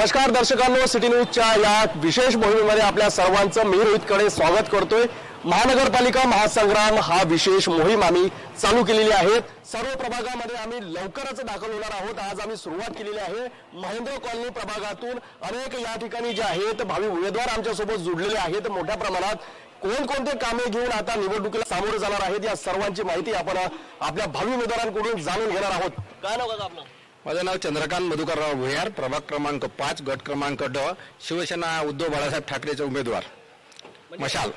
नमस्कार दर्शकांनो, सिटी न्यूजच्या या विशेष मोहिमेमध्ये आपल्या सर्वांचं मी रोहित कडे स्वागत करतोय। महानगरपालिका महासंग्राम हा विशेष मोहीम आम्ही चालू केलेली आहे। सर्व प्रभागामध्ये आम्ही लवकरच दाखल होणार आहोत। आज आम्ही सुरुवात केलेली आहे महेंद्र कॉलनी प्रभागातून। अनेक या ठिकाणी जे आहेत भावी उमेदवार आमच्या सोबत जोडलेले आहेत। मोठ्या प्रमाणात कोणकोणते कामे घेऊन आता निवडणुकीला सामोरे जाणार आहेत या सर्वांची माहिती आपण आपल्या भावी उमेदवारांकडून जाणून घेणार आहोत। काय नाव आहे आपलं? माझं नाव चंद्रकांत मधुकरराव भुयार, प्रभाग क्रमांक 5, गट क्रमांक ड, शिवसेना उद्धव बाळासाहेब ठाकरेचे उमेदवार मशाल।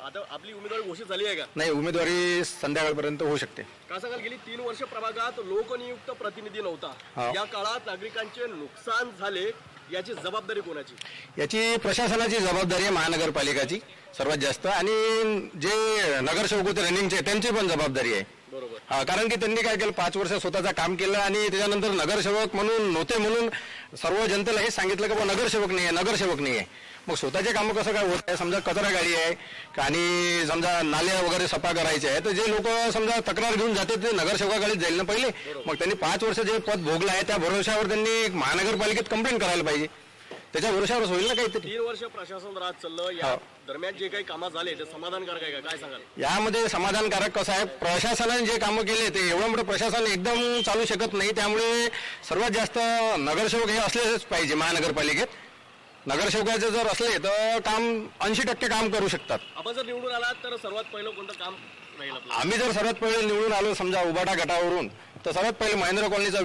आता आपली उमेदवारी घोषित झाली आहे का? नाही, उमेदवारी संध्याकाळपर्यंत होऊ शकते। का सांगाल, गेली 3 वर्ष प्रभागात लोकनियुक्त प्रतिनिधी नव्हता। या काळात नागरिकांचे नुकसान झाले, याची जबाबदारी कोणाची? याची प्रशासनाची जबाबदारी आहे, महानगरपालिकाची सर्वात जास्त, आणि जे नगरसेवक होते रनिंगचे त्यांची पण जबाबदारी आहे। बरोबर। हा, कारण की त्यांनी काय केलं, 5 वर्ष स्वतःचं काम केलं आणि त्याच्यानंतर नगरसेवक म्हणून नव्हते म्हणून सर्व जनतेला हे सांगितलं की बाबा नगरसेवक नाही आहे, नगरसेवक नाही आहे। मग स्वतःचे कामं कसं काय होत आहे? समजा कचरा गाडी आहे आणि समजा नाले वगैरे सफा करायचे आहे, तर जे लोक समजा तक्रार घेऊन जाते ते नगरसेवकाकडे जाईल ना पहिले। मग त्यांनी 5 वर्ष जे पद भोगलं आहे त्या भरोशावर त्यांनी महानगरपालिकेत कंप्लेंट करायला पाहिजे, त्याच्या भरोशावरच होईल ना काहीतरी। 3 वर्ष प्रशासन राज चाललं, या दरम्यान जे काही कामं झाले ते समाधानकारक आहे का? काय सांगाल? यामध्ये समाधानकारक कसं आहे, प्रशासनाने जे कामं केले ते एवढं मोठं प्रशासन एकदम चालू शकत नाही, त्यामुळे सर्वात जास्त नगरसेवक हे असलेच पाहिजे महानगरपालिकेत। नगरसेवकाचे जर असले तर काम 80% काम करू शकतात। आपण जर निवडून आलात तर सर्वात पहिलं कोणतं काम राहील आपलं? आम्ही जर सर्वात पहिले निवडून आलो समजा उबाटा गटावरून, तर सर्वात पहिले महेंद्र कॉलनीचा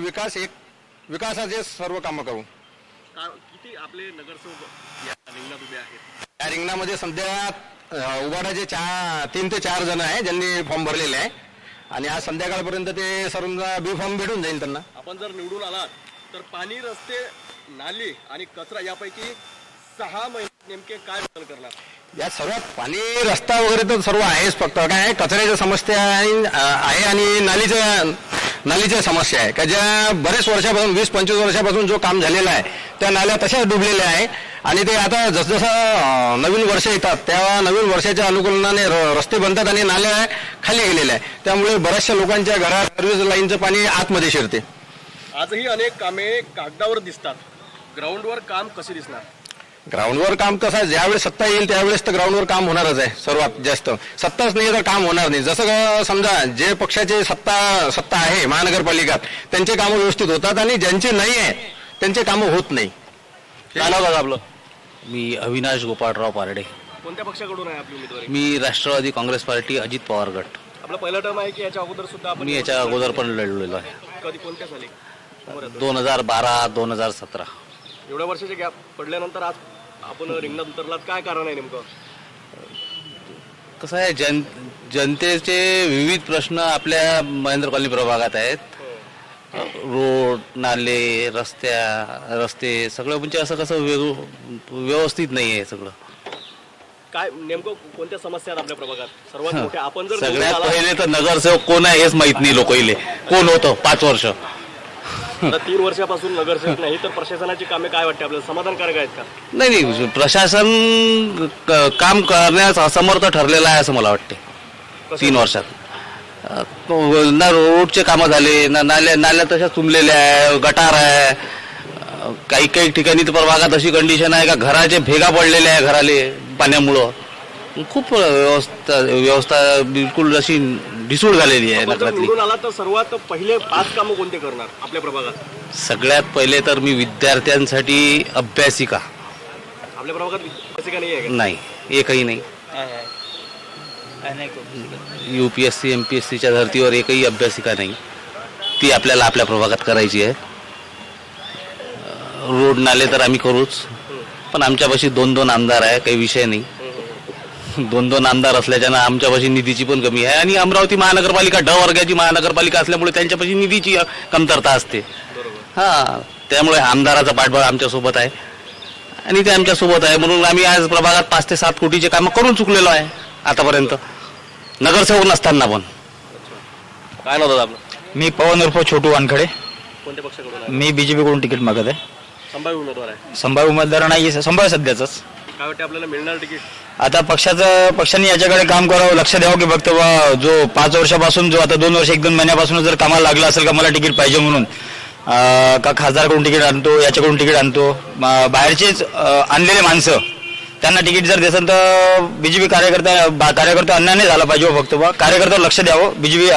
विकासाचे सर्व कामं करू। किती आपले नगरसेवक या रिंगणात उभे आहेत? या रिंगणामध्ये सध्या उबाटाचे 3 ते 4 जण आहे ज्यांनी फॉर्म भरलेले आहे, आणि आज संध्याकाळपर्यंत ते सर्व बी फॉर्म भेटून जाईल त्यांना। आपण जर निवडून आलात तर पाणी, रस्ते, नाली आणि कचरा यापैकी 6 महिन्यात नेमके काय बदल करणार? यात सर्वात पाणी, रस्ता वगैरे तर सर्व आहेच, फक्त काय कचऱ्याच्या समस्या आहे आणि नालीच्या समस्या आहे का, ज्या बरेच वर्षापासून 20-25 वर्षापासून जो काम झालेला आहे त्या नाल्या तशाच डुबलेल्या आहे, आणि ते आता जसजसं नवीन वर्ष येतात तेव्हा नवीन वर्षाच्या अनुकूलनाने रस्ते बनतात आणि नाल्या खाली गेलेल्या आहे, त्यामुळे बऱ्याचशा लोकांच्या घरात सर्व्हिस लाईनचं पाणी आतमध्ये शिरते। आजही अनेक कामे कागदावर दिसतात, ग्राउंडवर काम कसे दिसणार? ग्राउंडवर काम कसं आहे, ज्यावेळेस सत्ता येईल त्यावेळेस तर ग्राउंडवर काम होणारच आहे। सर्वात जास्त सत्ताच नाही तर काम होणार नाही। जसं समजा जे पक्षाचे सत्ता आहे महानगरपालिकात त्यांचे कामं व्यवस्थित होतात, आणि ज्यांचे नाही आहे त्यांचे कामं होत नाही। काय नाव आहे आपलं? मी अविनाश गोपाळराव पारडे। कोणत्या पक्षाकडून आहे आपली उमेदवारी? मी राष्ट्रवादी काँग्रेस पार्टी, अजित पवार गट। आपला पहिला टर्म आहे की याच्या अगोदर सुद्धा आपण? मी याच्या अगोदर पण लढलेलो आहे, कधी कोणत्या साली? 2012-2017। एवढ्या वर्षाचे गॅप पडल्यानंतर आज आपण रिंगणात उतरलात, काय कारण आहे नेमकं? कसं आहे, जनतेचे विविध प्रश्न आपल्या महेंद्र कॉलनी प्रभागात आहेत। रोड, नाले, रस्ते सगळं म्हणजे असं कसं व्यवस्थित नाही आहे सगळं। काय नेमकं कोणत्या समस्या आहेत आपल्या प्रभागात सर्वात मोठ्या? आपण जर सगळ्यात पहिले तर नगरसेवक कोण आहे हेच माहित नाही लोकांना, कोण होतं 5 वर्ष। 3 वर्षापासून नगरसेवक नाही, तर प्रशासनाची कामे काय वाटते आपल्याला, समाधानकारक आहेत का? नाही, प्रशासन काम करण्यास असमर्थ ठरलेलं आहे असं मला वाटते। 3 वर्षात ना रोडचे कामं झाले, ना नाल्या तशा तुंबलेल्या आहे, गटार आहे, काही ठिकाणी तर प्रभागात अशी कंडिशन आहे का घराचे भेगा पडलेल्या आहे घराले पाण्यामुळं। खूप व्यवस्था बिलकुल अशी ढिसूळ झालेली आहे नगरातली। निवडून आला तर सर्वात पहिले 5 कामं कोणते करणार आपल्या प्रभागात? सगळ्यात पहिले तर मी विद्यार्थ्यांसाठी अभ्यासिका। आपल्या प्रभागात अभ्यासिका नाही आहे? नाही, एकही नाही। UPSC MPSCच्या धर्तीवर एकही अभ्यासिका नाही, ती आपल्याला आपल्या प्रभागात करायची आहे। रोड नाले तर आम्ही करूच, पण आमच्यापाशी 2-2 आमदार आहे, काही विषय नाही। 2-2 आमदार असल्याच्यानं आमच्यापाशी निधीची पण कमी आहे, आणि अमरावती महानगरपालिका ड वर्गाची महानगरपालिका असल्यामुळे त्यांच्यापाशी निधीची कमतरता असते। हां, त्यामुळे आमदाराचा पाठबळ आमच्यासोबत आहे आणि ते आमच्यासोबत आहे, म्हणून आम्ही आज प्रभागात 5 ते 7 कोटीचे कामं करून चुकलेलो आहे आतापर्यंत, नगरसेवक नसताना पण। काय नव्हतं आपलं? मी पवन उर्फ छोटू वानखडे। कोणत्या पक्षाकडून आहे? मी BJP कडून तिकीट मागत आहे। संभाव्य उमेदवार आहे? संभाव्य उमेदवार नाही, संभाव्य सध्याच। काय वाटते आपल्याला मिळणार तिकीट? आता पक्षाने याच्याकडे काम करावं, लक्ष द्यावं की फक्त जो 5 वर्षापासून जो आता 2 वर्ष 1-2 महिन्यापासून जर कामाला लागला असेल का मला तिकीट पाहिजे म्हणून, का खासदारकडून तिकीट आणतो, याच्याकडून तिकीट आणतो. बाहेरचेच आणलेले माणसं त्यांना तिकीट जर देसन तर बीजेपी कार्यकर्ता अन्याय नाही झाला पाहिजे. फक्त कार्यकर्त्यावर लक्ष द्यावं. बीजेपी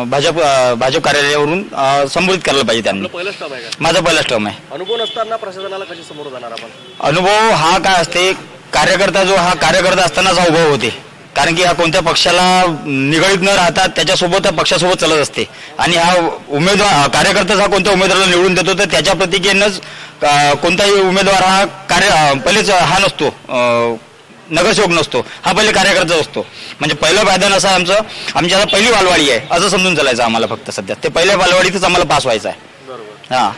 भाजप कार्यालयावरून संबोधित करायला पाहिजे त्यांनी. पहिलाच टर्म आहे का? माझा पहिलाच टर्म आहे. अनुभव नसताना प्रशासनाला कशी समोर जाणार आपण? अनुभव हा काय असते, कार्यकर्ता जो हा कार्यकर्ता असतानाच हा उभा होते. कारण की हा कोणत्या पक्षाला निगडीत न राहता त्याच्यासोबत त्या पक्षासोबत चालत असते. आणि हा उमेदवार कार्यकर्ता हा कोणत्या उमेदवाराला निवडून देतो तर त्याच्या प्रतिक्रियेनंच कोणताही उमेदवार हा पहिलेच हा नसतो, नगरसेवक नसतो, हा पहिले कार्यकर्ता असतो. म्हणजे पहिलं पायदान असं आमची आता पहिली बालवाडी आहे असं समजून चालायचं आम्हाला. फक्त सध्या ते पहिल्या बालवाडीतच आम्हाला पास व्हायचं आहे. बरोबर. हा,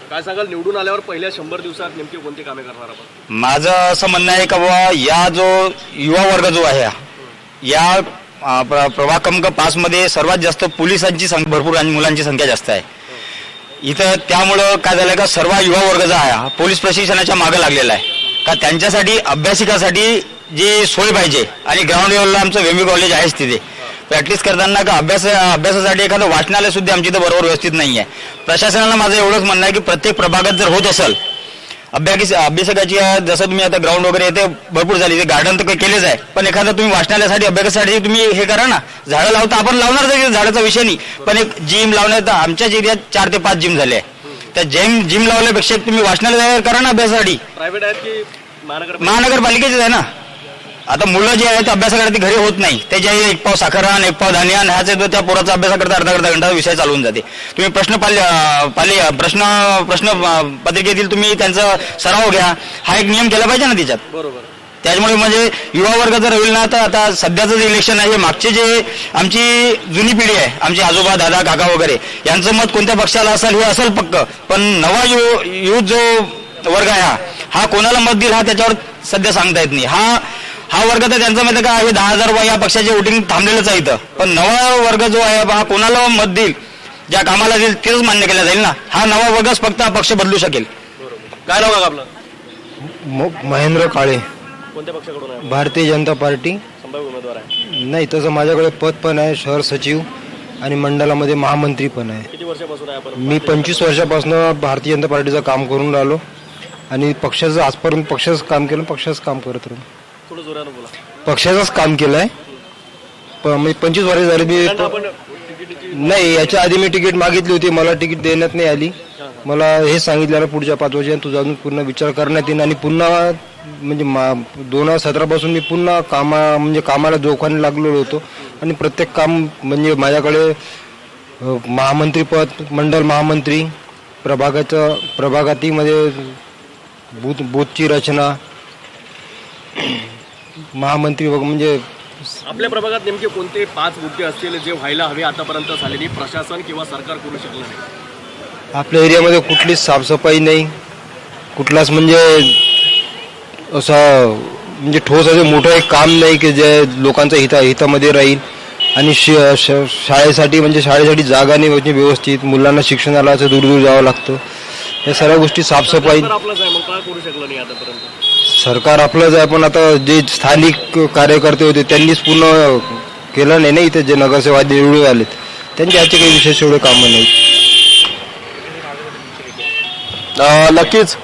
काय सांगाल, निवडून आल्यावर पहिल्या 100 दिवसात नेमकी कोणती कामे करणार आपण? माझं असं म्हणणं आहे का बाबा या जो युवा वर्ग जो आहे या प्रभाग क्रमांक 5 मध्ये सर्वात जास्त पोलिसांची भरपूर आणि मुलांची संख्या जास्त आहे इथं. त्यामुळं काय झालंय का सर्व युवा वर्ग जो आहे पोलीस प्रशिक्षणाच्या मागे लागलेला आहे. का त्यांच्यासाठी अभ्यासिकासाठी जी सोय पाहिजे. आणि ग्राउंड लेवलला आमचं वेमी कॉलेज आहेच तिथे प्रॅक्टिस करताना का अभ्यासासाठी एखादं वाचनालय सुद्धा आमची इथं बरोबर व्यवस्थित नाही आहे. प्रशासनाला माझं एवढंच म्हणणं आहे की प्रत्येक प्रभागात जर होत असेल अभ्यासकाची, जसं तुम्ही आता ग्राउंड वगैरे येते भरपूर झाली, ते गार्डन तर केलेच आहे, पण एखादं तुम्ही वाचनालयासाठी अभ्यासासाठी तुम्ही हे करा ना. झाडं लावता आपण लावणार, झाडाचा विषय नाही, पण एक जिम लावण्यात आमच्याच एरियात 4 ते 5 जिम झाले आहे. त्या जिम लावल्यापेक्षा तुम्ही वाचनालय करा ना अभ्यासासाठी. प्रायव्हेट आहेत की महानगरपालिकेचेच आहे ना. आता मुलं जे आहेत अभ्यासाकडे घरी होत नाही, ते जे 1 पाव साखर आण 1 पाव धान्य आण ह्याचे त्या पोराचा अभ्यास करता अर्धा घंटा विषय चालवून जाते. तुम्ही प्रश्न पत्रिकेतील तुम्ही त्यांचा सराव घ्या, हा एक नियम केला पाहिजे ना त्याच्यात. बरोबर. त्याच्यामुळे म्हणजे युवा वर्ग जर होईल ना तर आता सध्याचं जे इलेक्शन आहे मागचे जे आमची जुनी पिढी आहे, आमचे आजोबा दादा काका वगैरे यांचं मत कोणत्या पक्षाला असेल हे असेल पक्क, पण नवा युथ जो वर्ग आहे हा कोणाला मत देईल हा त्याच्यावर सध्या सांगता येत नाही. हा वर्ग तर त्यांचं माहिती का हे 10,000 या पक्षाचे वोटिंग थांबलेलंच आहे इथं. पण नवा वर्ग जो आहे हा कोणाला मत देईल, ज्या कामाला देईल तेच मान्य केलं जाईल ना. हा नवा वर्गच फक्त हा पक्ष बदलू शकेल. काय नाव का आपलं? महेंद्र काळे, कोणत्या पक्षाकडून आहे? भारतीय जनता पार्टी. संभाव्य उमेदवार आहे? नाही, तसं माझ्याकडे पद पण आहे, शहर सचिव आणि मंडळामध्ये महामंत्री पण आहे. किती वर्षापासून आहे आपण? मी 25 वर्षापासून भारतीय जनता पार्टीचं काम करून राहिलो आणि पक्षाचं आजपर्यंत पक्षाचं काम केलं, पक्षाचं काम करत राहिलो. थोडं जोरानं बोला. पक्षाचंच काम केलं आहे. मी 25 वर्ष झाले. मी नाही, याच्या आधी मी तिकीट मागितली होती, मला तिकीट देण्यात नाही आली. मला हे सांगितलं पुढच्या 5 वर्षांत तुझा अजून पूर्ण विचार करण्यात येईल आणि पुन्हा म्हणजे 2017 पासून मी पुन्हा कामाला जोखाने लागलेलो होतो आणि प्रत्येक काम म्हणजे माझ्याकडे महामंत्रीपद, मंडल महामंत्री, प्रभागातीमध्ये बूथची रचना, महामंत्री म्हणजे आपल्या प्रभागात नेमके कोणते 5 मुद्दे असतील जे व्हायला हवे आतापर्यंत झाले नाही, प्रशासन किंवा सरकार करू शकलं नाही? आपल्या एरियामध्ये कुठलीच साफसफाई नाही, कुठलाच म्हणजे असा म्हणजे ठोस असं मोठं एक काम नाही की जे लोकांच्या हितामध्ये राहील. आणि शाळेसाठी जागा नाही म्हणजे व्यवस्थित, मुलांना शिक्षणाला असं दूर जावं लागतं. या सर्व गोष्टी साफसफाई. आपलंच आहे, मग काय करू शकलं नाही आतापर्यंत? सरकार आपलंच आहे, पण आता जे स्थानिक कार्यकर्ते होते त्यांनीच पूर्ण केलं नाही ना. इथे जे नगरसेवक निवडून आलेत त्यांचे ह्याचे काही विशेष एवढे कामं नाहीत. नक्कीच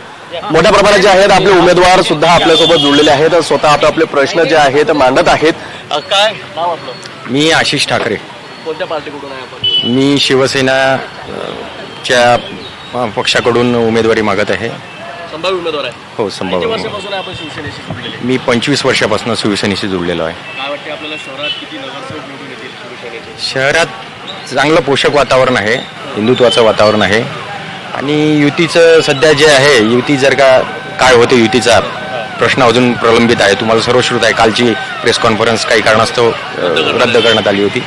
मोठ्या प्रमाणात जे आहेत आपले उमेदवार सुद्धा आपल्यासोबत जुळलेले आहेत, स्वतः आपले प्रश्न जे आहेत मांडत आहेत. काय नाव आपलं? मी आशिष ठाकरे. कोणत्या पार्टीकडून आहे आपण? मी शिवसेनाच्या पक्षाकडून उमेदवारी मागत आहे. संभाव्य उमेदवार आहे? हो, किती संभाव्य. वर्षापासून आहे आपण शिवसेनेशी जुळलेले? मी 25 वर्षापासून शिवसेनेशी जुळलेलो आहे. काय वाटते आपल्याला शहरात किती नगरसेवक निवडून येतील शिवसेनेचे? शहरात चांगलं पोषक वातावरण आहे, हिंदुत्वाचं वातावरण आहे. आणि युतीचं सध्या जे आहे, युती जर का काय होते, युतीचा प्रश्न अजून प्रलंबित आहे. तुम्हाला सर्वश्रुत आहे, कालची प्रेस कॉन्फरन्स काही कारणास्तव रद्द करण्यात आली होती.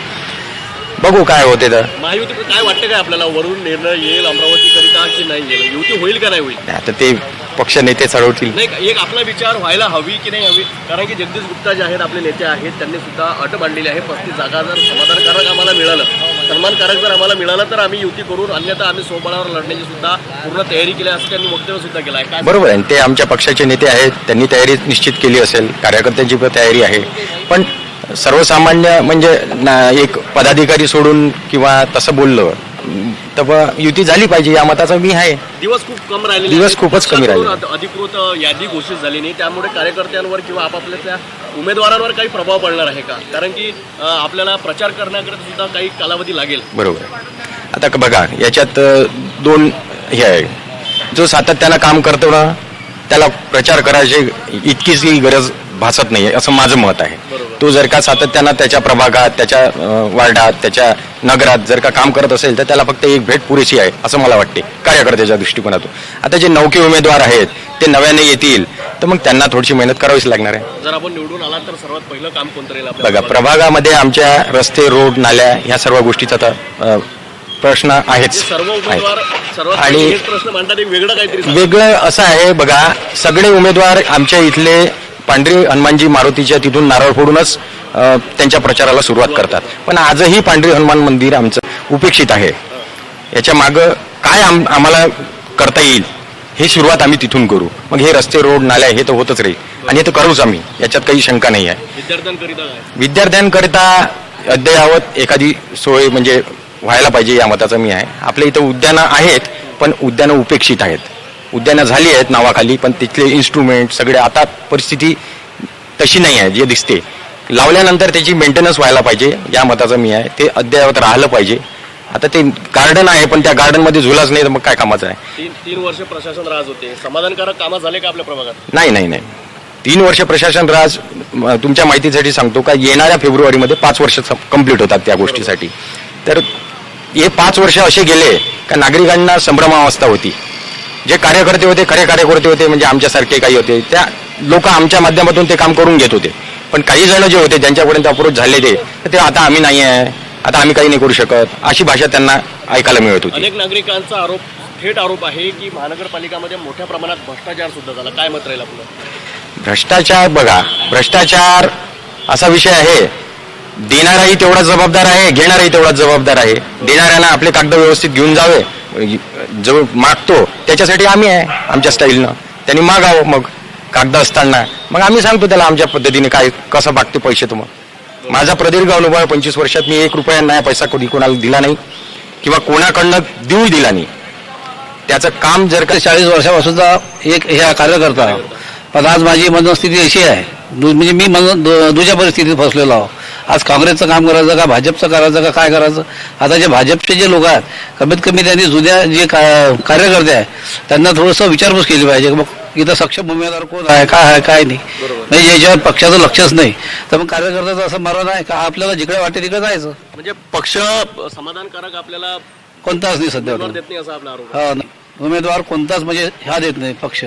बघू काय होते. तर महायुती काय वाटतं काय आपल्याला, वरून निर्णय येईल अमरावतीकरिता की नाही येईल? युती होईल का नाही होईल? आता ते पक्ष नेते ठरवतील. नाही, एक आपला विचार व्हायला हवी की नाही हवी, कारण की जगदीश गुप्ता जे आहेत आपले नेते आहेत त्यांनी सुद्धा अट मांडलेली आहे 35 जागा जर समाधानकारक आम्हाला मिळालं, सन्मानकारक जर आम्हाला मिळालं तर आम्ही युती करून, अन्यथा आम्ही स्वबळावर लढण्याची सुद्धा पूर्ण तयारी केली असं त्यांनी वक्तव्य सुद्धा केलं आहे. बरोबर आहे, ते आमच्या पक्षाचे नेते आहेत, त्यांनी तयारी निश्चित केली असेल, कार्यकर्त्यांची पण तयारी आहे. पण सर्वसामान्य म्हणजे एक पदाधिकारी सोडून किंवा तसं बोललं तर युती झाली पाहिजे या मताचा मी आहे. दिवस खूप कम राहिले, दिवस खूपच कमी राहिले. अधिकृत यादी घोषित झाली नाही, त्यामुळे कार्यकर्त्यांवर किंवा आपापल्या उमेदवारांवर काही प्रभाव पडणार आहे का? कारण की आपल्याला प्रचार करण्याकरता सुद्धा काही कालावधी लागेल. बरोबर. आता बघा याच्यात दोन हे आहे. जो सातत्यानं काम करतो ना त्याला प्रचार करायची इतकीच गरज भासत नाही असं माझं मत आहे. तो जर का सातत्यानं त्याच्या प्रभागात, त्याच्या वार्डात, त्याच्या नगरात जर का काम करत असेल तर त्याला फक्त एक भेट पुरेशी आहे असं मला वाटते कार्यकर्त्याच्या दृष्टिकोनातून. आता जे नौके उमेदवार आहेत ते नव्याने येतील तर मग त्यांना थोडीशी मेहनत करावीच लागणार आहे. जर आपण निवडून आला तर सर्वात पहिलं काम कोणतं राहील? बघा प्रभागामध्ये आमच्या रस्ते, रोड, नाल्या ह्या सर्व गोष्टीचा आता प्रश्न आहेच. सर्व उमेदवार सर्वात आणि हेच प्रश्न मांडतात, एक वेगळं काहीतरी सांगा. वेगळं असं आहे बघा, सगळे उमेदवार आमच्या इथले पांढरी हनुमानजी मारुतीच्या तिथून नारळ फोडूनच त्यांच्या प्रचाराला सुरुवात करतात. पण आजही पांढरी हनुमान मंदिर आमचं उपेक्षित आहे. याच्या मागं काय आम्हाला करता येईल हे सुरुवात आम्ही तिथून करू. मग हे रस्ते, रोड, नाल्या हे तर होतच राहील आणि हे तर करूच आम्ही, याच्यात काही शंका नाही आहे. विद्यार्थ्यांकरिता काय? विद्यार्थ्यांकरिता अद्ययावत एखादी सोय म्हणजे व्हायला पाहिजे या मताचा मी आहे. आपल्या इथं उद्यानं आहेत पण उद्यानं उपेक्षित आहेत. उद्यानं झाली आहेत नावाखाली पण तिथले इन्स्ट्रुमेंट सगळे आता परिस्थिती तशी नाही आहे जे दिसते. लावल्यानंतर त्याची मेंटेनन्स व्हायला पाहिजे या मताचा मी आहे. ते अद्ययावत राहिलं पाहिजे. आता ते गार्डन आहे पण त्या गार्डनमध्ये झुलाच नाही तर मग काय कामाचं आहे? तीन वर्ष प्रशासन राज होते, समाधानकारक कामं झाले का आपल्या प्रभागात? नाही. 3 वर्ष प्रशासन राज तुमच्या माहितीसाठी सांगतो का येणाऱ्या फेब्रुवारीमध्ये 5 वर्ष कंप्लीट होतात त्या गोष्टीसाठी. तर हे 5 वर्ष असे गेले का नागरिकांना संभ्रमावस्था होती. जे कार्यकर्ते होते, खरे कार्यकर्ते होते म्हणजे आमच्यासारखे काही होते, त्या लोक आमच्या माध्यमातून ते काम करून घेत होते. पण काही जण जे होते ज्यांच्यापर्यंत अप्रोच झाले ते आता आम्ही नाही आहे, आता आम्ही काही नाही करू शकत अशी भाषा त्यांना ऐकायला मिळत होती. अनेक नागरिकांचा थेट आरोप आहे की महानगरपालिकामध्ये मोठ्या प्रमाणात भ्रष्टाचार सुद्धा झाला. काय मत राहील आपलं? भ्रष्टाचार बघा, भ्रष्टाचार असा विषय आहे, देणाराही तेवढाच जबाबदार आहे, घेणाराही तेवढाच जबाबदार आहे. देणाऱ्यांना आपले कागद व्यवस्थित घेऊन जावे, जो मागतो त्याच्यासाठी आम्ही आहे आमच्या स्टाईलनं. त्यांनी मागावं मग कागद असताना, मग आम्ही सांगतो त्याला आमच्या पद्धतीने काय कसं मागते पैसे. मग माझा प्रदीर्घ अनुभव आहे. 25 वर्षात मी 1 रुपया नाही पैसा कधी कोणाला दिला नाही किंवा कोणाकडनं देऊ दिला नाही. त्याचं काम जर का 40 वर्षापासूनचा एक ह्या कार्यकर्ता, पण आज माझी मनस्थिती अशी आहे म्हणजे मी दुसऱ्या परिस्थितीत फसलेलो आहो. आज काँग्रेसचं काम करायचं का भाजपचं करायचं का काय करायचं? आता जे भाजपचे जे लोक आहेत कमीत कमी त्यांनी जुन्या जे कार्यकर्ते आहे त्यांना थोडंसं विचारपूस केली पाहिजे. मग इथं सक्षम उमेदवार कोण आहे, काय आहे काय नाही, म्हणजे याच्यावर पक्षाचं लक्षच नाही. तर मग कार्यकर्त्याचं असं मरण आहे का आपल्याला जिकडे वाटते तिकडे जायचं. म्हणजे पक्ष समाधानकारक आपल्याला कोणताच नाही सध्या देत नाही असा आपला आरोप. हा नाही. उमेदवार कोणताच म्हणजे ह्या देत नाही पक्ष.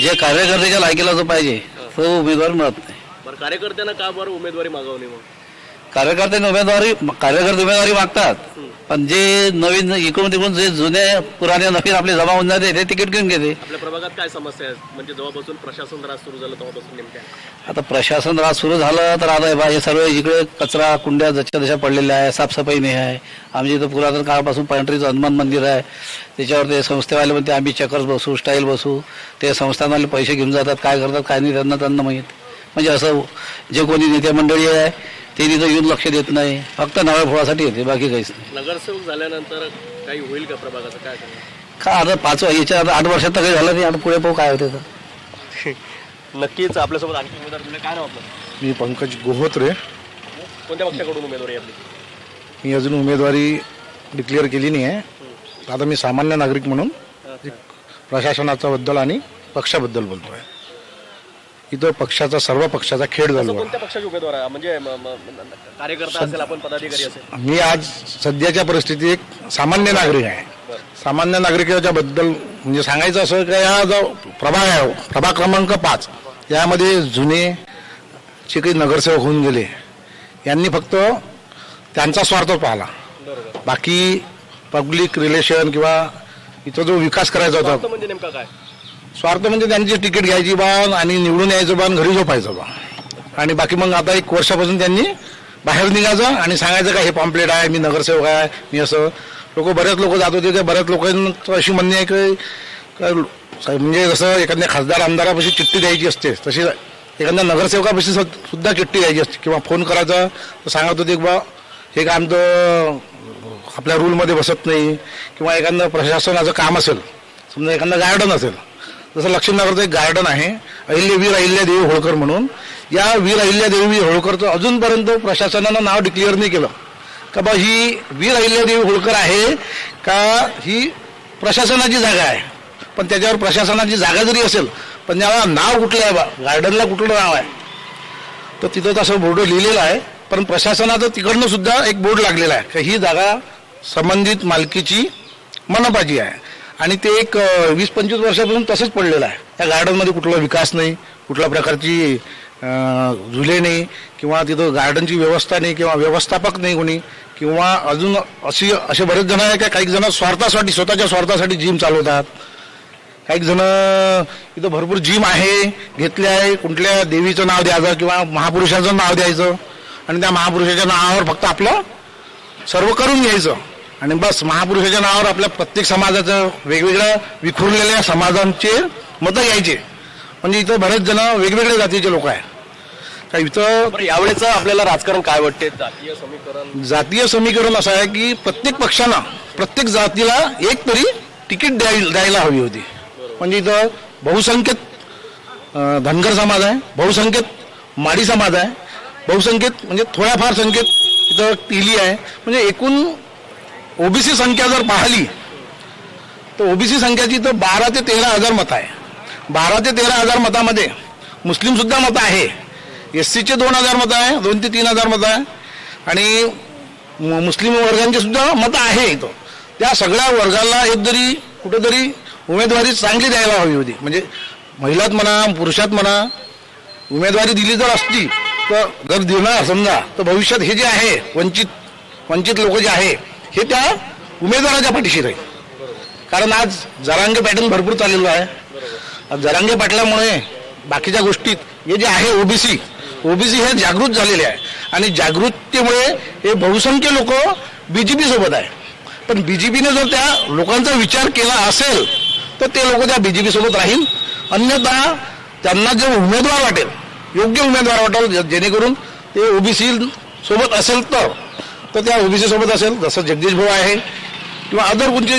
जे कार्यकर्त्याच्या लायकीला जो पाहिजे तो उमेदवार मिळत नाही. बरं, कार्यकर्त्यांना का बरं उमेदवारी मागवली? मग कार्यकर्ते उमेदवारी मागतात, पण जे नवीन इकडून तिकडून जे जुने पुराणे नवीन आपले जमा होऊन जाते ते तिकीट घेऊन घेते. आपल्या प्रभागात काय समस्या आहे म्हणजे जेव्हापासून प्रशासन राज सुरू झालं तेव्हापासून नेमक्या? आता प्रशासन राज सुरू झालं तर आता हे सर्व इकडे कचरा कुंड्या जच्या तशा पडलेल्या आहे, साफसफाई नाही आहे. आमच्या इथं पुरातन काळापासून पांढरीचं हनुमान मंदिर आहे, त्याच्यावर ते संस्थेवाले म्हणते आम्ही चक्कर्स बसू, स्टाईल बसू. ते संस्थांवाले पैसे घेऊन जातात, काय करतात काय नाही त्यांना माहीत. म्हणजे असं जे कोणी नेते मंडळी आहे ते तिथं येऊन लक्ष देत नाही, फक्त नारळ फोडासाठी येते, बाकी काहीच नाही. नगरसेवक झाल्यानंतर काही होईल का प्रभागाचं? काय का आता 5 याच्या आता 8 वर्षात तर काही झालं नाही. आता पुढे पाहू काय होते तर. नक्कीच आपल्यासोबत आणखी उमेदवार तुला काय नाव आपलं? मी पंकज गोहोत्रे. कोणत्या पक्षाकडून उमेदवारी आपली? मी अजून उमेदवारी डिक्लेअर केली नाही आहे. आता मी सामान्य नागरिक म्हणून प्रशासनाचा बद्दल आणि पक्षाबद्दल बोलतो आहे. इथं सर्व पक्षाचा खेळ झाला. कोणत्या पक्षाचे उमेदवार आहे? म्हणजे कार्यकर्ता असेल, आपण पदाधिकारी असेल? मी आज सध्याच्या परिस्थितीत एक सामान्य नागरिक आहे. सामान्य नागरिकाच्या बद्दल म्हणजे सांगायचं असं की हा जो प्रभाग आहे, प्रभाग क्रमांक 5 यामध्ये जुने जे काही नगरसेवक होऊन गेले यांनी फक्त त्यांचा स्वार्थ पाहिला. बाकी पब्लिक रिलेशन किंवा इथं जो विकास करायचा होता, म्हणजे नेमका काय स्वार्थ म्हणजे त्यांची तिकीट घ्यायची बा आणि निवडून यायचं बा आणि घरी झोपायचं बा. आणि बाकी मग आता 1 वर्षापासून त्यांनी बाहेर निघायचं आणि सांगायचं का हे पॉम्पलेट आहे, मी नगरसेवक आहे, मी असं. बरेच लोक जात होते. त्या बऱ्याच लोकांचं अशी म्हणणे आहे की म्हणजे जसं एखाद्या खासदार आमदारापाशी चिठ्ठी द्यायची असते तशी एखाद्या नगरसेवकापाशी सुद्धा चिठ्ठी द्यायची असते किंवा फोन करायचा तर सांगत होते की बा हे काम तर आपल्या रूलमध्ये बसत नाही, किंवा एखादं प्रशासनाचं काम असेल, समजा एखादं गार्डन असेल, जसं लक्ष्मीनगरचं एक गार्डन आहे वीर अहिल्यादेवी होळकर म्हणून, या वीर अहिल्यादेवी होळकरचं अजूनपर्यंत प्रशासनानं नाव डिक्लेअर नाही केलं का बा ही वीर अहिल्यादेवी होळकर आहे का ही प्रशासनाची जागा आहे. पण त्याच्यावर प्रशासनाची जागा जरी असेल पण त्याला नाव कुठलं आहे बा, गार्डनला कुठलं नाव आहे, तर तिथं तसं बोर्ड लिहिलेलं आहे. पण प्रशासनाचं तिकडनं सुद्धा एक बोर्ड लागलेला आहे की ही जागा संबंधित मालकीची मनपाची आहे, आणि ते एक 20-25 वर्षापासून तसंच पडलेलं आहे. त्या गार्डनमध्ये कुठला विकास नाही, कुठल्या प्रकारची झुले नाही, किंवा तिथं गार्डनची व्यवस्था नाही, किंवा व्यवस्थापक नाही कोणी, किंवा अजून असे बरेच जण आहे का काही जण स्वार्थासाठी, स्वतःच्या स्वार्थासाठी जिम चालवतात. काही जण इथं भरपूर जिम आहे, घेतले आहे, कुठल्या देवीचं नाव द्यायचं किंवा महापुरुषाचं नाव द्यायचं, आणि त्या महापुरुषाच्या नावावर फक्त आपलं सर्व करून घ्यायचं, आणि बस महापुरुषाच्या नावावर आपल्या प्रत्येक समाजाचं वेगवेगळ्या विखुरलेल्या समाजांचे मतं घ्यायचे. म्हणजे इथं बरेच जण वेगवेगळ्या जातीचे लोक आहेत. का इथं बरं, यावेळेचं आपल्याला राजकारण काय वाटते? जातीय समीकरण, जातीय समीकरण असं आहे की प्रत्येक पक्षानं प्रत्येक जातीला एक तरी तिकीट द्यायला हवी होती. म्हणजे इथं बहुसंख्येत धनगर समाज आहे, बहुसंख्येत माडी समाज आहे, बहुसंख्येत म्हणजे थोड्याफार संख्येत इथं तिली आहे. म्हणजे एकूण ओबीसी संख्या जर पाहिली तर ओबीसी संख्याची तर 12 ते 13 हजार मतं आहे. 12 ते 13 हजार मतामध्ये मुस्लिम सुद्धा मतं आहे, SCचे 2000 मतं आहे, 2 ते 3 हजार मतं आहे, आणि मुस्लिम वर्गांचे सुद्धा मतं आहे इथं. त्या सगळ्या वर्गाला एक जरी कुठेतरी उमेदवारी चांगली द्यायला हवी होती. म्हणजे महिलात म्हणा, पुरुषात म्हणा, उमेदवारी दिली जर असती तर जर देणार समजा, तर भविष्यात हे जे आहे वंचित लोक जे आहे हे त्या उमेदवाराच्या पाठीशी राहील. कारण आज जरांगे पॅटर्न भरपूर चाललेलं आहे. जरांगे पाटल्यामुळे बाकीच्या गोष्टीत हे जे आहे ओबीसी हे जागृत झालेले आहे, आणि जागृतीमुळे हे बहुसंख्य लोक BJP सोबत आहे. पण BJPने जर त्या लोकांचा विचार केला असेल तर ते लोक त्या BJP सोबत राहील. अन्यथा त्यांना जे उमेदवार वाटेल, योग्य उमेदवार वाटेल, जेणेकरून ते ओबीसी सोबत असेल तर त्या ओबीसी सोबत असेल. जसं जगदीश भाऊ आहे किंवा अदर कोणते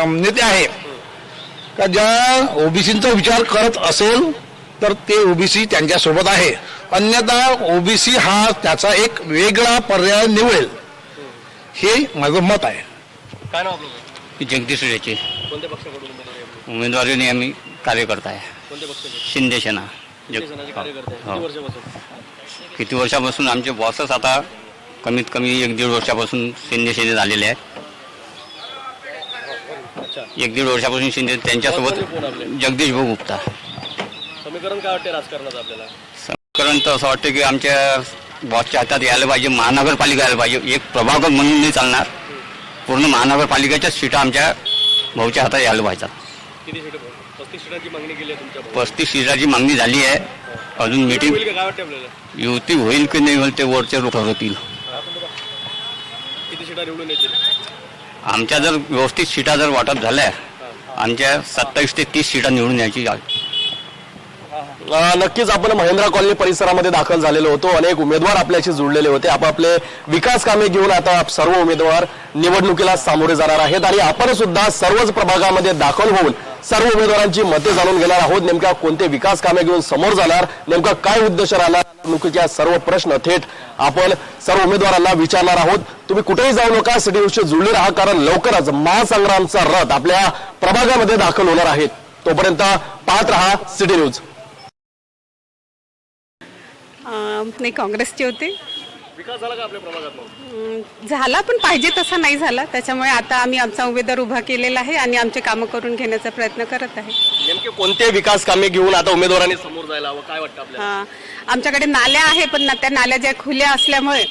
नेते आहे का ज्या ओबीसींचा विचार करत असेल तर ते ओबीसी त्यांच्यासोबत आहे. अन्यथा ओबीसी हा त्याचा एक वेगळा पर्याय निवडेल, हे माझं मत आहे. काय नाव आपलं? जगदीश रेचे कोणत्या पक्षाकडून उमेदवारी आहे? उमेदवारी नेहमी कार्यकर्ता आहे. कोणत्या पक्षाचे? शिंदे सेना. शिवसेनेचे कार्यकर्ते आहे. हो. किती वर्षापासून? किती वर्षापासून आमचे बॉसच आता कमीत कमी 1-1.5 वर्षापासून शिंदे सेनेत आलेले आहेत. 1-1.5 वर्षापासून शिंदे, त्यांच्यासोबत कोण आपले? जगदीश भाऊ गुप्ता. समीकरण काय वाटते राजकारणाचं आपल्याला? समीकरण तर असं वाटतं की आमच्या बॉसच्या हातात यायला पाहिजे, महानगरपालिका यायला पाहिजे. एक प्रभाग म्हणून नाही चालणार, पूर्ण महानगरपालिकेच्याच सीटा आमच्या भाऊच्या हातात यायला पाहिजेत. किती सीट? 35 सीटांची मागणी केली आहे तुमच्या? 35 सीटाची मागणी झाली आहे. अजून मीटिंग होईल का? काय वाटते आपल्याला? युती होईल की नाही होईल ते वरचे लोक ठरवतील. किती सीटा निवडून येतील? आमच्या जर व्यवस्थित सीटा जर वाटप झाल्या, आमच्या 27 ते 30 सीटा निवडून यायची. नक्कीच आपण महिंद्रा कॉलनी परिसरामध्ये दाखल झालेलो होतो. अनेक उमेदवार आपल्याशी जुळलेले होते. आपापले विकास कामे घेऊन आता सर्व उमेदवार निवडणुकीला सामोरे जाणार आहेत, आणि आपण सुद्धा सर्वच प्रभागामध्ये दाखल होऊन सर्व उमेदवारांची मते जाणून घेणार आहोत. नेमक्या कोणते विकास कामे घेऊन समोर जाणार, नेमका काय उद्देश राहणार, निवडणुकीच्या सर्व प्रश्न थेट आपण सर्व उमेदवारांना विचारणार आहोत. तुम्ही कुठेही जाऊ नका, सिटी न्यूजशी जुळले राहा, कारण लवकरच महासंग्रामचा रथ आपल्या प्रभागामध्ये दाखल होणार आहे. तोपर्यंत पाहत रहा सिटी न्यूज. नाही, काँग्रेसचे होते. विकास झाला का आपल्या प्रभागात? झाला, पण पाहिजे तसा नाही झाला. त्याच्यामुळे आता आम्ही आमचा उमेदवार उभा केलेला आहे आणि आमचे कामं करून घेण्याचा प्रयत्न करत आहे. नेमके कोणते विकास कामे घेऊन आता उमेदवारांनी समोर जायला हवं, काय वाटतं आपल्याला? आमच्याकडे नाल्या आहे, पण त्या नाल्या ज्या खुल्या असल्यामुळे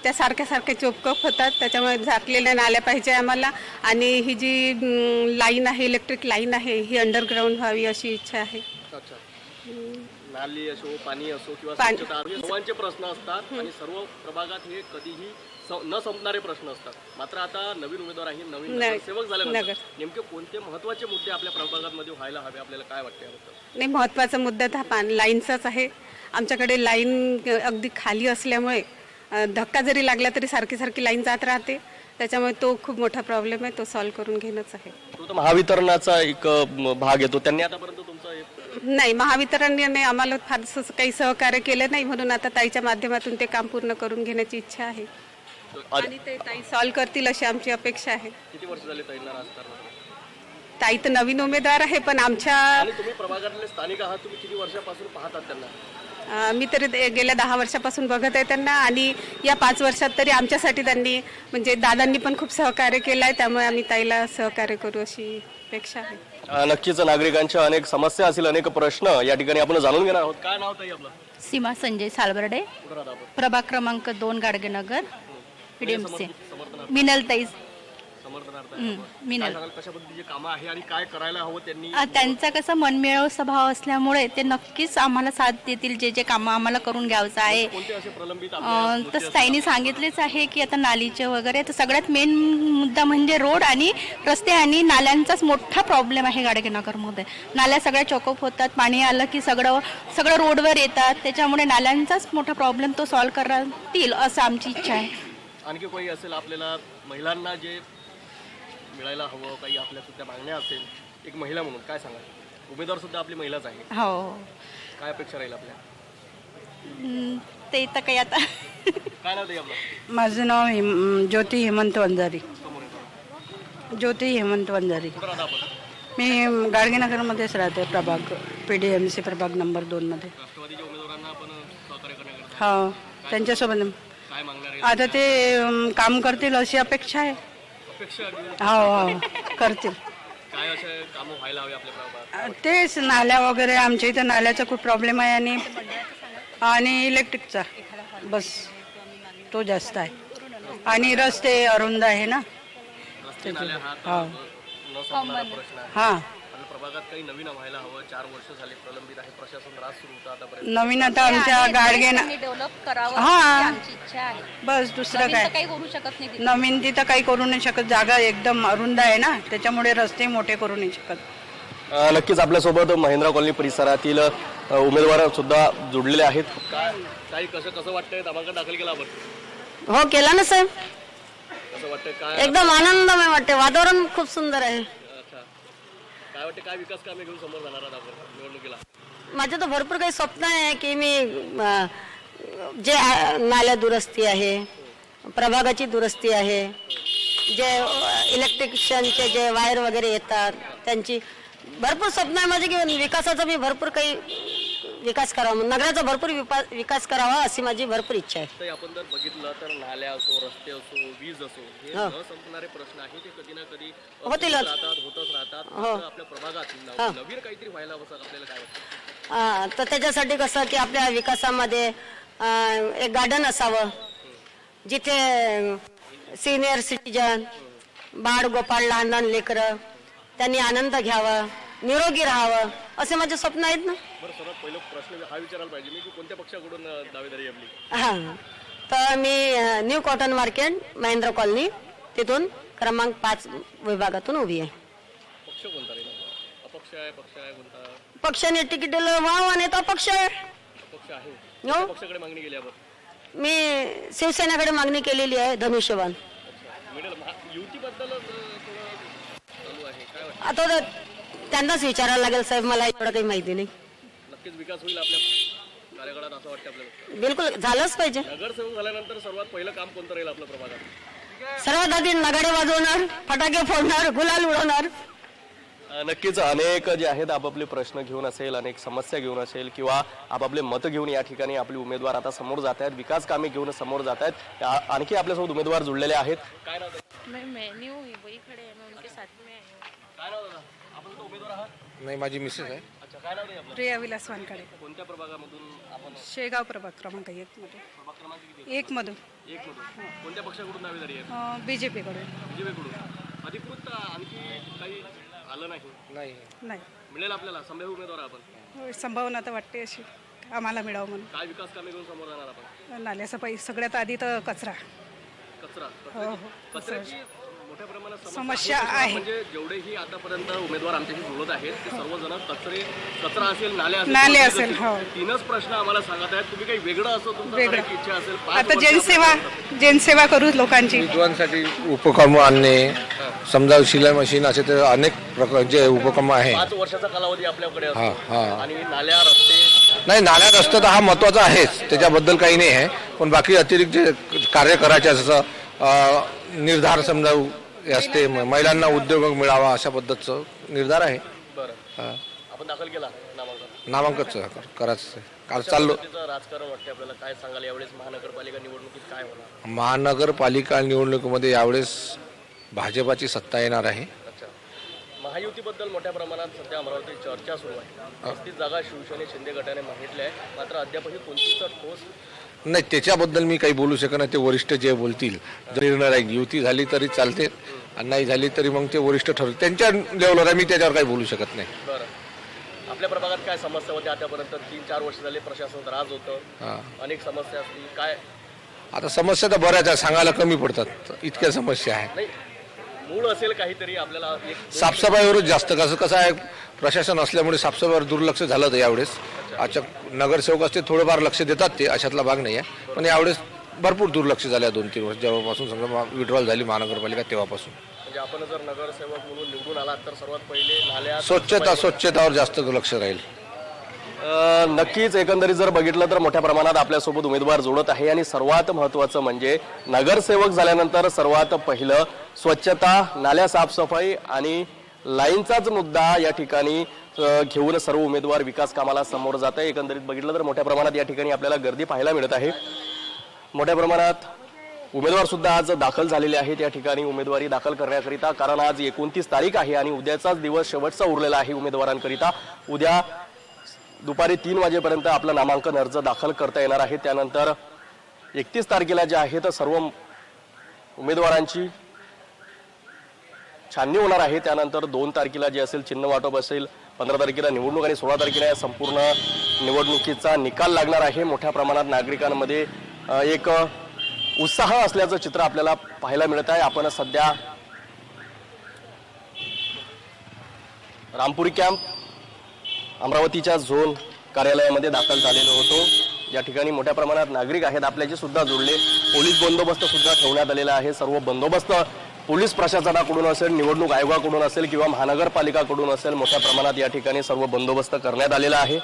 त्या सारख्या चोपकप होतात. त्याच्यामुळे झाकलेल्या नाल्या पाहिजे आम्हाला. आणि ही जी लाईन आहे, इलेक्ट्रिक लाईन आहे, ही अंडरग्राऊंड व्हावी अशी इच्छा आहे. नाली असो, पाणी असो किंवा पाणी. स्वच्छता, हे सर्वांचे प्रश्न असतात आणि सर्व प्रभागात हे कधीही न संपणारे प्रश्न असतात. मात्र आता नवीन उमेदवार आहे, नवीन नगरसेवक झाल्यानंतर नेमके कोणते महत्त्वाचे मुद्दे आपल्या प्रभागामध्ये व्हायला हवे, आपल्याला काय वाटते? नाही, महत्त्वाचा मुद्दा हा लाईनचाच आहे. आमच्याकडे लाईन अगदी खाली असल्यामुळे धक्का जरी लागला तरी सारखी लाईन जात राहते. त्याच्यामुळे तो खूप मोठा प्रॉब्लेम आहे, तो सॉल्व्ह करून घेणंच आहे. तो तर महावितरणाचा एक भाग येतो. त्यांनी आतापर्यंत तुमचा नाही, महावितरणने आम्हाला फारसं काही सहकार्य केलं नाही, म्हणून आता ताईच्या माध्यमातून ते काम पूर्ण करून घेण्याची इच्छा आहे आणि ते ताई सॉल्व्ह करतील अशी आमची अपेक्षा आहे. किती वर्ष झाले ताईंना राजकारणात? ताई तर नवीन उमेदवार आहे, पण आमच्या आणि तुम्ही प्रभागातले स्थानिक आहात, तुम्ही किती वर्षापासून पाहतात त्यांना? मी तरी गेल्या 10 वर्षापासून बघत आहे त्यांना आणि या 5 वर्षात तरी आमच्यासाठी त्यांनी म्हणजे दादांनी पण खूप सहकार्य केलं आहे, त्यामुळे आम्ही ताईला सहकार्य करू अशी अपेक्षा आहे. नक्कीच नागरिकांच्या अनेक समस्या असतील, अनेक प्रश्न या ठिकाणी आपण जाणून घेणार आहोत. काय नाव ताई आपलं? सीमा संजय सालबर्डे, प्रभाग क्रमांक 2 गाडगेनगर, पीडीएमसी. मिनलताई मिनल. कशा पद्धतीची कामं आहे आणि काय करायला हवं त्यांनी? त्यांचा कसा मनमिळावू स्वभाव असल्यामुळे ते नक्कीच आम्हाला साथ देतील, जे जे कामं आम्हाला करून घ्यायचं आहे. कोणते असे प्रलंबित तसं ताईंनी सांगितलेच आहे की आता नालीचे वगैरे, तर सगळ्यात मेन मुद्दा म्हणजे रोड आणि रस्ते आणि नाल्यांचाच मोठा प्रॉब्लेम आहे गाडगेनगरमध्ये. नाल्या सगळ्या चोकअप होतात, पाणी आलं की सगळं रोडवर येतात, त्याच्यामुळे नाल्यांचाच मोठा प्रॉब्लेम तो सॉल्व्ह करतील असं आमची इच्छा आहे. आणखी काही असेल आपल्याला महिलांना जे मिळायला हवं, काही आपल्या सुद्धा मागण्या असेल, एक महिला म्हणून काय सांगाल? उमेदवार सुद्धा आपली महिलाच आहे, हो, काय अपेक्षा राहील आपल्या? ते तर काही आता काय नाव ताई आपलं? माझं नाव ज्योती हेमंत वंजारी. ज्योती हेमंत वंजारी. कुठं राहता आपण? मी गाडगेनगरमध्येच राहते, प्रभाग PDMC प्रभाग नंबर 2मध्ये. राष्ट्रवादीच्या उमेदवारांना आपण सहकार्य करण्याकरता हो, त्यांच्यासोबत काय मागणार आहे? आता ते काम करतील अशी अपेक्षा आहे. अपेक्षा हो, करतील. काय असे कामं व्हायला हवे आपल्या प्रभागात? तेच नाल्या वगैरे, आमच्या इथं नाल्याचा खूप प्रॉब्लेम आहे आणि इलेक्ट्रिकचा बस तो जास्त आहे आणि रस्ते अरुंद आहे ना. रस्ते नाल्या हा हो. न संपणारा प्रश्न आहे. हां, आपल्या प्रभागात काही नवीन व्हायला हवं. 4 वर्ष झाले प्रलंबित आहे, प्रशासन त्रास सुरू होता आतापर्यंत. नवीन आता आमच्या डेव्हलप करावं हां. आमची इच्छा आहे. बस दुसरं नवीन तर काय काही करू शकत नाही. नवीन तिथं काही करू नाही शकत, जागा एकदम अरुंद आहे ना, त्याच्यामुळे रस्ते मोठे करू नाही शकत. नक्कीच आपल्यासोबत महिंद्रा कॉलनी परिसरातील उमेदवार सुद्धा जोडलेले आहेत. काय कसं वाटतंय? नामांकन दाखल केलं आपण? हो, केला ना साहेब. कसं वाटतंय? काय एकदम आनंदमय वाटते, वातावरण खूप सुंदर आहे. अच्छा, काय वाटतं, काय विकास कामे घेऊन समोर जाणार आहात आपण निवडणुकीला? माझं तर भरपूर काही स्वप्न आहे की मी जे नाल्या दुरुस्ती आहे, प्रभागाची दुरुस्ती आहे, जे इलेक्ट्रिशियनचे जे वायर वगैरे येतात त्यांची भरपूर स्वप्न आहे माझे, की विकासाचा मी भरपूर काही विकास करावा, नगराचा भरपूर विकास करावा अशी माझी भरपूर इच्छा आहे. तर आपण जर बघितलं तर नाल्या असो, रस्ते असो, वीज असो, हे न संपणारे प्रश्न आहे, ते कधी ना कधी होतीलच. होतच राहतात. तर आपल्या प्रभागात नवीन काहीतरी व्हायला हवं असं आपल्याला काय वाटतं? तर त्याच्यासाठी कसं की आपल्या विकासामध्ये एक गार्डन असावं, जिथे सिनियर सिटीजन, बाळ गोपाळ, लहान लहान लेकरं त्यांनी आनंद घ्यावा, निरोगी राहावं असे माझे स्वप्न आहेत ना. बरं, सर्वात पहिला प्रश्न हा विचारायला पाहिजे मी की कोणत्या पक्षाकडून दावेदारी आपली? हां, तर मी new cotton market Mahindra colony तिथून क्रमांक 5 विभागातून उभी आहे. पक्ष कोणता राहील? अपक्ष आहे, पक्ष आहे कोणता? पक्षाने तिकीट दिलं वाव आणि तो पक्ष आहे. पक्ष आहे. हो, पक्षाकडे मागणी केली आपण? मी शिवसेनेकडे मागणी केलेली आहे, धनुष्यबाण. मिळेल. युतीबद्दल थोडं चालू आहे, काय वाटतं? आता तर त्यांनाच विचारायला लागेल साहेब, मला एवढं काही माहिती नाही. नक्कीच विकास होईल आपल्या कार्यकाळात असं वाटतं आपल्याला? बिलकुल झालंच पाहिजे. नगरसेवक झाल्यानंतर सर्वात पहिलं काम कोणतं राहील आपल्या प्रभागात? सर्वात आधी नगाडे वाजवणार, फटाके फोडणार, गुलाल उडवणार. नक्कीच अनेक जे आहेत आपापले प्रश्न घेऊन असेल, अनेक समस्या घेऊन असेल किंवा आपापले मत घेऊन या ठिकाणी आपले उमेदवार आता समोर जात आहेत, विकास कामे घेऊन समोर जात आहेत. आणखी आपल्यासोबत उमेदवार जुळलेले आहेत. काय नाव आहे? काय नाव दादा? आपण तो उमेदवार आहात? नाही, माझी मिसेस आहे. अच्छा, काय नाव आहे आपलं? प्रिया विलास वानकडे, कोणत्या प्रभागामधून आपण? शेगाव प्रभाग क्रमांक 1 मध्ये. प्रभाग क्रमांक किती? 1 मधून. 1 मधून. कोणत्या पक्षाकडून दावेदारी आहे? BJP कडून. बीजेपीकडून. अधिकृत आणखी काही आलं नाही? नाही, मिळेल आपल्याला? संभाव्य उमेदवार आपण? संभावना तर वाटते अशी आम्हाला मिळावं म्हणून. काय विकास कामे घेऊन समोर जाणार आपण? नाल्याचा सगळ्यात आधी तर कचरा. कचरा. हो, कचऱ्याची मोठ्या प्रमाणात समस्या आहे. म्हणजे जेवढेही आतापर्यंत उमेदवार आमच्याशी बोलत आहेत ते सर्वजण कचरा असेल, नाले नाले असेल, हो. तीनच प्रश्न आम्हाला सांगत आहेत. तुम्ही काही वेगळं असं तुमचं वेगळं. करायची इच्छा असेल, 5 आता वर्षापर्यंत जनसेवा करू लोकांची. विद्वांसाठी उपक्रम आणणे, समजा शिलाई मशीन असे तर अनेक प्रकारचे उपक्रम आहे. 5 वर्षाचा कालावधी आपल्याकडे हा, असतो हा. आणि नाल्या रस्ते नाही, नाल्यात असतं तर हा महत्वाचा आहेच, त्याच्याबद्दल काही नाही आहे. पण बाकी अतिरिक्त जे कार्य करायचे जसं निर्धार समजा असते, महिलांना उद्योग मिळावा अशा पद्धतीचं निर्धार आहे. बरं आपण दाखल केला नामांकन. नामांकन करायचं काल चाललो. पद्धतीचं राजकारण वाटते आपल्याला, काय सांगाल यावेळेस महानगरपालिका निवडणुकीत काय होणार? महानगरपालिका निवडणुकीमध्ये यावेळेस भाजपाची सत्ता येणार आहे. अच्छा, महायुतीबद्दल मोठ्या प्रमाणात सध्या अमरावतीत चर्चा सुरू आहे. 35 जागा शिवसेने शिंदे गटाने मागितल्या आहे, मात्र अद्यापही कोणतीच ठोस नाही, त्याच्याबद्दल मी काही बोलू शकत नाही. ते वरिष्ठ जे बोलतील, जर निर्णय राहील युती झाली तरी चालते आणि नाही झाली तरी मग ते वरिष्ठ ठरवतील. त्यांच्या लेवलवर आहे, मी त्याच्यावर काही बोलू शकत नाही. बरं, आपल्या प्रभागात काय समस्या होत्या आतापर्यंत? 3-4 वर्ष झाले प्रशासन राज होतं, अनेक समस्या असतील, काय? आता समस्या तर बऱ्याच आहे, सांगायला कमी पडतात, इतक्या समस्या आहे. नाही, मूळ असेल काहीतरी आपल्याला साफसफाईवरच जास्त कसं आहे, प्रशासन असल्यामुळे साफसफाईवर दुर्लक्ष झालं तर यावेळेस. अच्छा, नगरसेवक असते थोडंफार लक्ष देतात, ते अशातला भाग नाही आहे. पण यावेळेस भरपूर दुर्लक्ष झालं 2-3 वर्ष, जेव्हापासून समजा विड्रॉल झाली महानगरपालिका तेव्हापासून. म्हणजे आपण जर नगरसेवक म्हणून निवडून आलात तर सर्वात पहिले नाल्या स्वच्छतावर जास्त लक्ष राहील. नक्कीच एकंदरीत जर बघितलं तर मोठ्या प्रमाणात आपल्यासोबत उमेदवार जोडत आहे आणि सर्वात महत्त्वाचं म्हणजे नगरसेवक झाल्यानंतर सर्वात पहिलं स्वच्छता, नाल्या साफसफाई आणि लाईनचाच मुद्दा या ठिकाणी घेऊन सर्व उमेदवार विकास कामाला समोर जात आहे. एकंदरीत बघितलं तर मोठ्या प्रमाणात या ठिकाणी आपल्याला गर्दी पाहायला मिळत आहे. मोठ्या प्रमाणात उमेदवार सुद्धा आज दाखल झालेले आहेत या ठिकाणी उमेदवारी दाखल करण्याकरिता, कारण आज 29 तारीख आहे आणि उद्याचाच दिवस शेवटचा उरलेला आहे उमेदवारांकरिता. उद्या दुपारी 3 वाजेपर्यंत आपलं नामांकन अर्ज दाखल करता येणार आहे. त्यानंतर 31 तारखेला जे आहे तर सर्व उमेदवारांची छाननी होणार आहे. त्यानंतर 2 तारखेला जे असेल चिन्ह वाटप असेल, 15 तारखेला निवडणूक आणि 16 तारखेला या संपूर्ण निवडणुकीचा निकाल लागणार आहे. मोठ्या प्रमाणात नागरिकांमध्ये एक उत्साह असल्याचं चित्र आपल्याला पाहायला मिळत आहे. आपण सध्या रामपुरी कॅम्प अमरावतीच्या झोन कार्यालयामध्ये दाखल झालेलो होतो. या ठिकाणी मोठ्या प्रमाणात नागरिक आहेत आपल्याशी सुद्धा जोडले. पोलीस बंदोबस्त सुद्धा ठेवण्यात आलेला आहे. सर्व बंदोबस्त पोलीस प्रशासनाकडून असेल, निवडणूक आयोगाकडून असेल किंवा महानगरपालिकाकडून असेल, मोठ्या प्रमाणात या ठिकाणी सर्व बंदोबस्त करण्यात आलेला आहे.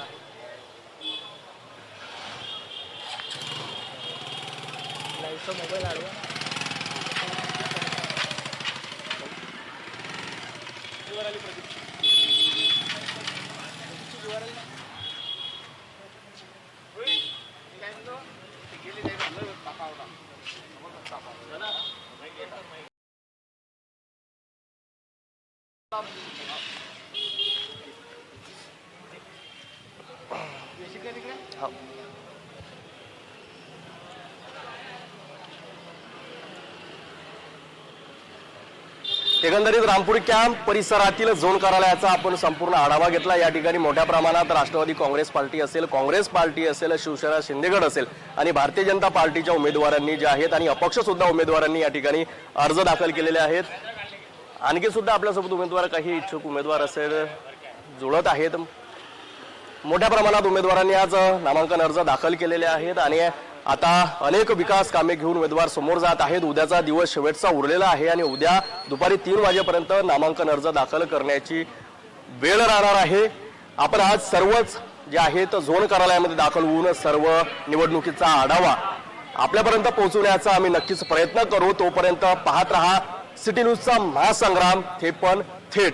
एकंदरीत रामपुरी कॅम्प परिसरातील झोन कार्यालयाचा आपण संपूर्ण आढावा घेतला. या ठिकाणी मोठ्या प्रमाणात राष्ट्रवादी काँग्रेस पार्टी असेल, काँग्रेस पार्टी असेल, शिवसेना शिंदेगड असेल आणि भारतीय जनता पार्टीच्या उमेदवारांनी जे आहेत आणि अपक्ष सुद्धा उमेदवारांनी या ठिकाणी अर्ज दाखल केलेले आहेत. आणखी सुद्धा आपल्यासोबत उमेदवार, काही इच्छुक उमेदवार असेल जुळत आहेत. मोठ्या प्रमाणात उमेदवारांनी आज नामांकन अर्ज दाखल केलेले आहेत आणि आता अनेक विकास कामे घेऊन उमेदवार समोर जात आहेत. उद्याचा दिवस शेवटचा उरलेला आहे आणि उद्या दुपारी 3 वाजेपर्यंत नामांकन अर्ज दाखल करण्याची वेळ राहणार आहे. आपण आज सर्वच जे आहेत झोन कार्यालयामध्ये दाखल होऊन सर्व निवडणुकीचा आढावा आपल्यापर्यंत पोहोचवण्याचा आम्ही नक्कीच प्रयत्न करू. तोपर्यंत पाहत रहा सिटी न्यूजचा महासंग्राम, ते पण थेट.